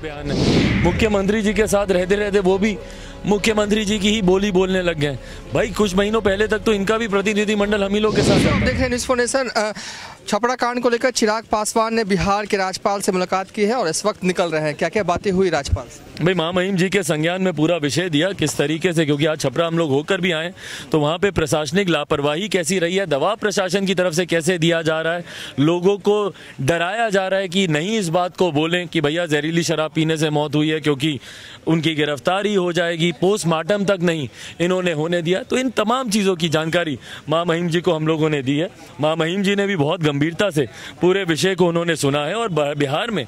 बयान है। मुख्यमंत्री जी के साथ रहते रहते वो भी मुख्यमंत्री जी की ही बोली बोलने लग गए। भाई कुछ महीनों पहले तक तो इनका भी प्रतिनिधिमंडल हम ही लोग के साथ था। देख रहे हैं न्यूज़ फोनेशन। छपरा कांड को लेकर चिराग पासवान ने बिहार के राज्यपाल से मुलाकात की है और इस वक्त निकल रहे हैं। क्या क्या बातें हुई राज्यपाल से? भाई महामहिम जी के संज्ञान में पूरा विषय दिया किस तरीके से, क्योंकि आज छपरा हम लोग होकर भी आए तो वहाँ पे प्रशासनिक लापरवाही कैसी रही है, दबाव प्रशासन की तरफ से कैसे दिया जा रहा है, लोगों को डराया जा रहा है कि नहीं इस बात को बोलें कि भैया जहरीली शराब पीने से मौत हुई है क्योंकि उनकी गिरफ्तारी हो जाएगी, पोस्टमार्टम तक नहीं इन्होंने होने दिया। तो इन तमाम चीज़ों की जानकारी महामहिम जी को हम लोगों ने दी है। महामहिम जी ने भी बहुत गंभीरता से पूरे विषय को उन्होंने सुना है और बिहार में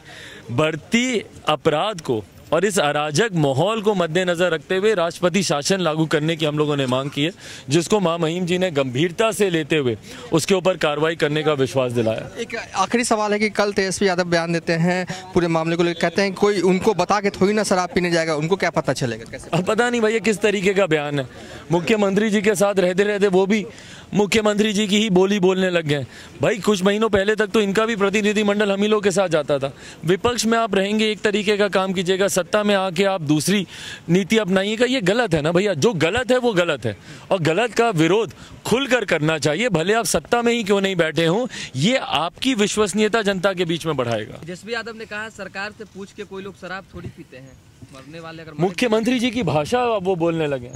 बढ़ती अपराध को और इस अराजक माहौल को मद्देनजर रखते हुए राष्ट्रपति शासन लागू करने की हम लोगों ने मांग की है, जिसको महामहिम जी ने गंभीरता से लेते हुए उसके ऊपर कार्रवाई करने का विश्वास दिलाया। एक आखिरी सवाल है कि कल तेजस्वी यादव बयान देते हैं पूरे मामले को लेकर, कहते हैं कोई उनको बता के थोड़ी ना शराब पीने जाएगा, उनको क्या पता चलेगा कैसे? अब पता नहीं भैया किस तरीके का बयान है। मुख्यमंत्री जी के साथ रहते रहते वो भी मुख्यमंत्री जी की ही बोली बोलने लग गए। भाई कुछ महीनों पहले तक तो इनका भी प्रतिनिधिमंडल हम ही लोग के साथ जाता था। विपक्ष में आप रहेंगे एक तरीके का काम कीजिएगा, सत्ता में आके आप दूसरी नीति अपनाइएगा, ये गलत है ना भैया। जो गलत है वो गलत है और गलत का विरोध खुलकर करना चाहिए, भले आप सत्ता में ही क्यों नहीं बैठे हों। ये आपकी विश्वसनीयता जनता के बीच में बढ़ाएगा। तेजस्वी यादव ने कहा सरकार से पूछ के कोई लोग शराब थोड़ी पीते हैं, मरने वाले अगर मुख्यमंत्री जी की भाषा वो बोलने लगे।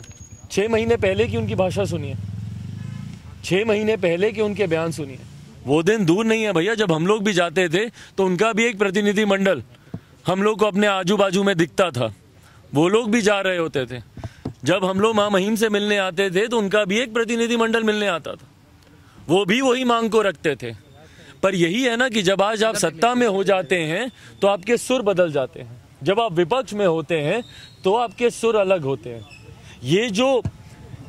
6 महीने पहले की उनकी भाषा सुनिए, 6 महीने पहले के उनके बयान सुनिए। वो दिन दूर नहीं है भैया जब हम लोग भी जाते थे तो उनका भी एक प्रतिनिधिमंडल हम लोग को अपने आजू बाजू में दिखता था, वो लोग भी जा रहे होते थे। जब हम लोग महामहिम से मिलने आते थे तो उनका भी एक प्रतिनिधिमंडल मिलने आता था, वो भी वही मांग को रखते थे। पर यही है ना कि जब आज आप सत्ता में हो जाते हैं तो आपके सुर बदल जाते हैं, जब आप विपक्ष में होते हैं तो आपके सुर अलग होते हैं। ये जो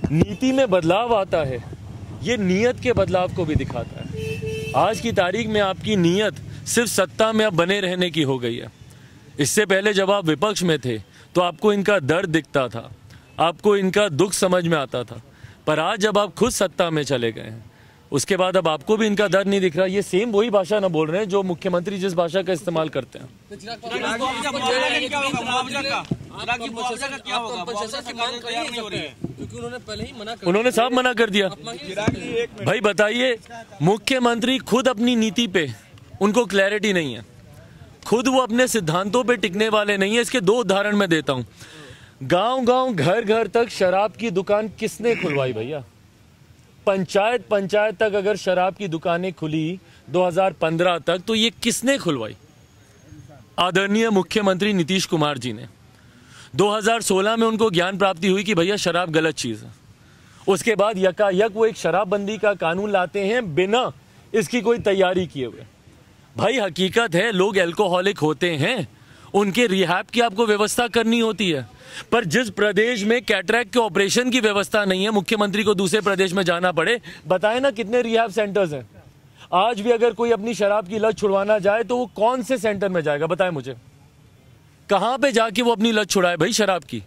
नीति में बदलाव आता है ये नीयत के बदलाव को भी दिखाता है। आज की तारीख में आपकी नीयत सिर्फ सत्ता में अब बने रहने की हो गई है। इससे पहले जब आप विपक्ष में थे तो आपको इनका दर्द दिखता था, आपको इनका दुख समझ में आता था। पर आज जब आप खुद सत्ता में चले गए हैं उसके बाद अब आपको भी इनका दर्द नहीं दिख रहा। ये सेम वही भाषा ना बोल रहे हैं जो मुख्यमंत्री जिस भाषा का इस्तेमाल करते हैं। उन्होंने साफ मना कर दिया। भाई बताइए, मुख्यमंत्री खुद अपनी नीति पे उनको क्लैरिटी नहीं है, खुद वो अपने सिद्धांतों पे टिकने वाले नहीं है। इसके 2 उदाहरण मैं देता हूँ। गांव-गांव घर-घर तक शराब की दुकान किसने खुलवाई भैया? पंचायत तक अगर शराब की दुकानें खुली 2015 तक तो ये किसने खुलवाई? आदरणीय मुख्यमंत्री नीतीश कुमार जी ने। 2016 में उनको ज्ञान प्राप्ति हुई कि भैया शराब गलत चीज़ है। उसके बाद यकायक वो एक शराबबंदी का कानून लाते हैं बिना इसकी कोई तैयारी किए हुए। भाई हकीकत है लोग एल्कोहलिक होते हैं, उनके रिहैब की आपको व्यवस्था करनी होती है। पर जिस प्रदेश में कैटरैक्ट के ऑपरेशन की व्यवस्था नहीं है, मुख्यमंत्री को दूसरे प्रदेश में जाना पड़े। बताएं ना कितने रिहैब सेंटर्स हैं। आज भी अगर कोई अपनी शराब की लत छुड़वाना जाए तो वो कौन से सेंटर में जाएगा? बताएं मुझे, कहां पे जाके वो अपनी लत छुड़ाए भाई शराब की?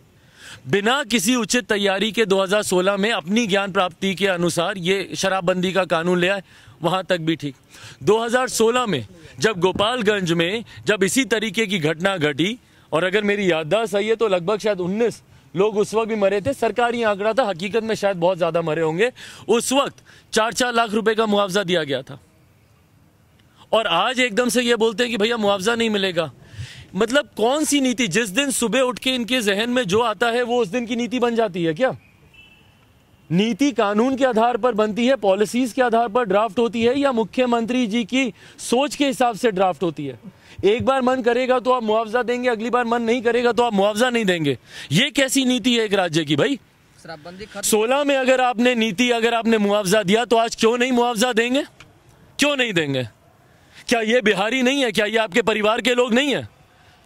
बिना किसी उचित तैयारी के 2016 में अपनी ज्ञान प्राप्ति के अनुसार ये शराबबंदी का कानून ले आए, वहां तक भी ठीक। 2016 में जब गोपालगंज में जब इसी तरीके की घटना घटी, और अगर मेरी याददाश्त सही है तो लगभग शायद 19 लोग उस वक्त भी मरे थे। सरकारी आंकड़ा था, हकीकत में शायद बहुत ज्यादा मरे होंगे। उस वक्त 4-4 लाख रुपए का मुआवजा दिया गया था और आज एकदम से ये बोलते हैं कि भैया मुआवजा नहीं मिलेगा। मतलब कौन सी नीति? जिस दिन सुबह उठ के इनके जहन में जो आता है वो उस दिन की नीति बन जाती है क्या? नीति कानून के आधार पर बनती है, पॉलिसीज के आधार पर ड्राफ्ट होती है, या मुख्यमंत्री जी की सोच के हिसाब से ड्राफ्ट होती है? एक बार मन करेगा तो आप मुआवजा देंगे, अगली बार मन नहीं करेगा तो आप मुआवजा नहीं देंगे। ये कैसी नीति है एक राज्य की भाई? 16 में अगर आपने मुआवजा दिया तो आज क्यों नहीं मुआवजा देंगे? क्यों नहीं देंगे? क्या ये बिहारी नहीं है? क्या ये आपके परिवार के लोग नहीं है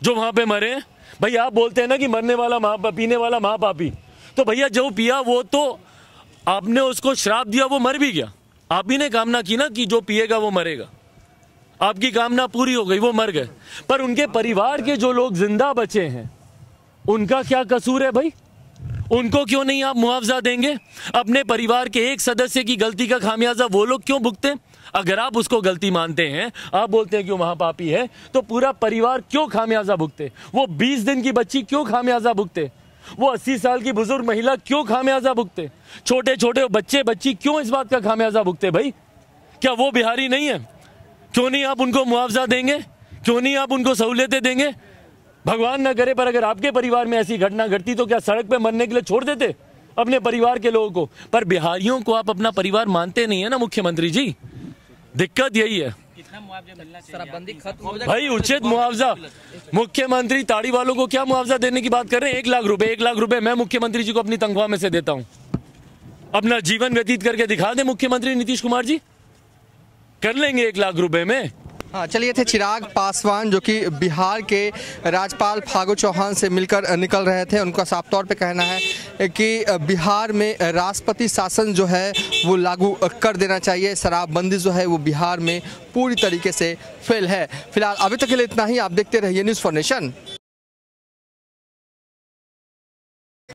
जो वहां पे मरे हैं? भाई आप बोलते हैं ना कि मरने वाला पीने वाला महापापी, तो भैया जो पिया वो तो आपने उसको श्राप दिया, वो मर भी गया। आप ही ने कामना की ना कि जो पिएगा वो मरेगा, आपकी कामना पूरी हो गई, वो मर गए। पर उनके परिवार के जो लोग जिंदा बचे हैं उनका क्या कसूर है भाई? उनको क्यों नहीं आप मुआवजा देंगे? अपने परिवार के एक सदस्य की गलती का खामियाजा वो लोग क्यों भुगते? अगर आप उसको गलती मानते हैं, आप बोलते हैं कि वो महापापी है, तो पूरा परिवार क्यों खामियाजा भुगते? वो 20 दिन की बच्ची क्यों खामियाजा भुगते? वो 80 साल की बुजुर्ग महिला क्यों खामियाजा भुगते? छोटे छोटे बच्चे बच्ची क्यों इस बात का खामियाजा भुगते? भाई क्या वो बिहारी नहीं है? क्यों नहीं आप उनको मुआवजा देंगे? क्यों नहीं आप उनको सहूलियतें देंगे? भगवान न करे पर अगर आपके परिवार में ऐसी घटना घटती तो क्या सड़क पे मरने के लिए छोड़ देते अपने परिवार के लोगों को? पर बिहारियों को आप अपना परिवार मानते नहीं है ना मुख्यमंत्री जी, दिक्कत यही है। शराबबंदी खत्म हो जाए भाई उचित मुआवजा, मुख्यमंत्री ताड़ी वालों को क्या मुआवजा देने की बात कर रहे हैं? 1 लाख रुपए, 1 लाख रुपए मैं मुख्यमंत्री जी को अपनी तनख्वाह में से देता हूं। अपना जीवन व्यतीत करके दिखा दे मुख्यमंत्री नीतीश कुमार जी, कर लेंगे 1 लाख रुपए में। हाँ, चलिए थे चिराग पासवान जो कि बिहार के राज्यपाल फागू चौहान से मिलकर निकल रहे थे। उनका साफ तौर पे कहना है कि बिहार में राष्ट्रपति शासन जो है वो लागू कर देना चाहिए। शराबबंदी जो है वो बिहार में पूरी तरीके से फेल है। फिलहाल अभी तक के लिए इतना ही। आप देखते रहिए न्यूज़ फॉर नेशन।